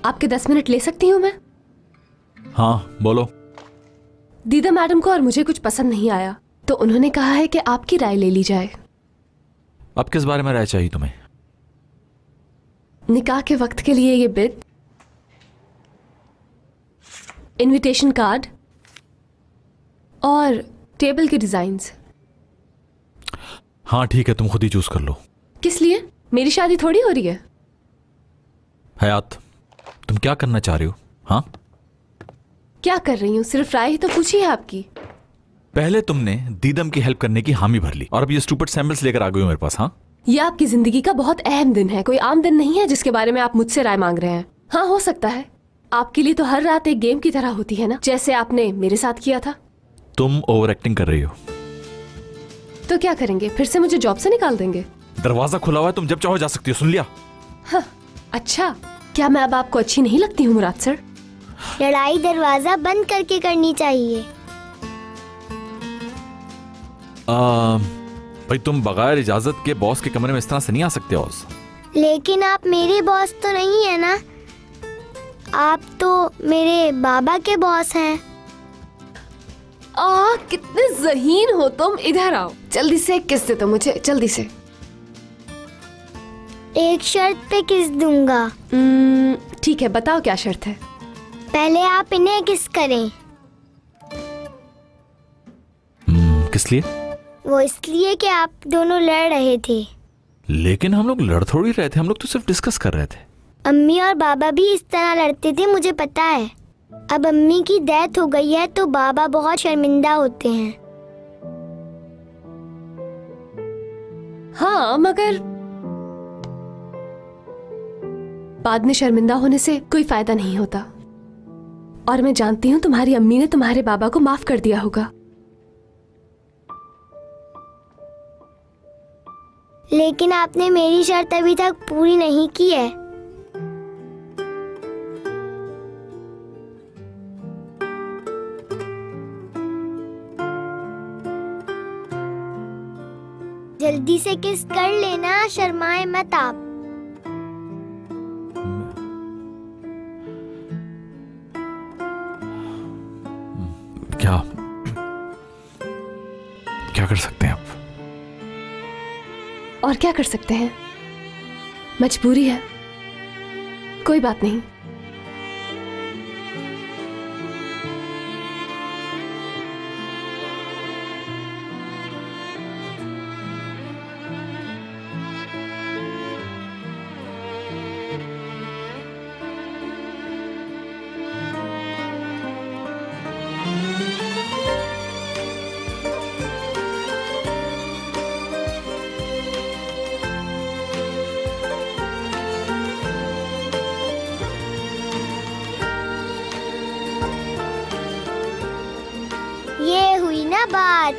आपके 10 मिनट ले सकती हूँ मैं? हाँ बोलो। दीदा मैडम को और मुझे कुछ पसंद नहीं आया, तो उन्होंने कहा है कि आपकी राय ले ली जाए। अब किस बारे में राय चाहिए तुम्हें? निकाह के वक्त के लिए ये बिद, इनविटेशन कार्ड और टेबल के डिजाइन्स। हाँ ठीक है, तुम खुद ही चूज कर लो। किस लिए? मेरी शादी थोड़ी हो रही है। हयात, तुम क्या करना चाह रही हो? हाँ क्या कर रही हूँ, सिर्फ राय ही तो पूछी है आपकी। पहले तुमने दीदम की हेल्प करने की हामी भर ली और अब ये स्टूपिड सैंपल्स लेकर आ गई हो मेरे पास। हाँ, यह आपकी जिंदगी का बहुत अहम दिन है, कोई आम दिन नहीं है जिसके बारे में आप मुझसे राय मांग रहे हैं। हाँ हो सकता है, आपके लिए तो हर रात एक गेम की तरह होती है ना, जैसे आपने मेरे साथ किया था। तुम ओवर एक्टिंग कर रही हो। तो क्या करेंगे, फिर से मुझे जॉब से निकाल देंगे? दरवाजा खुला हुआ है, तुम जब चाहो जा सकती हो, सुन लिया? हाँ, अच्छा, क्या मैं अब आपको अच्छी नहीं लगती हूँ मुराद सर? लड़ाई दरवाजा बंद करके करनी चाहिए। भाई तुम बगैर इजाजत के बॉस के कमरे में इस तरह से नहीं आ सकते हो। लेकिन आप मेरे बॉस तो नहीं है ना, आप तो मेरे बाबा के बॉस हैं। कितने ज़हीन हो तुम, इधर आओ, जल्दी से किस दे तो मुझे, जल्दी से। एक शर्त पे किस दूंगा। ठीक है, बताओ क्या शर्त है? पहले आप इन्हें किस करें। किस लिए? वो इसलिए कि आप दोनों लड़ रहे थे। लेकिन हम लोग लड़ थोड़ी रहे थे, हम लोग तो सिर्फ डिस्कस कर रहे थे। अम्मी और बाबा भी इस तरह लड़ते थे, मुझे पता है। अब अम्मी की डेथ हो गई है तो बाबा बहुत शर्मिंदा होते हैं। हाँ, मगर बाद में शर्मिंदा होने से कोई फायदा नहीं होता। और मैं जानती हूँ तुम्हारी अम्मी ने तुम्हारे बाबा को माफ कर दिया होगा। लेकिन आपने मेरी शर्त अभी तक पूरी नहीं की है। जल्दी से किस कर लेना, शर्माए मत आप। क्या क्या कर सकते हैं आप? और क्या कर सकते हैं, मजबूरी है, कोई बात नहीं। ये हुई ना बात।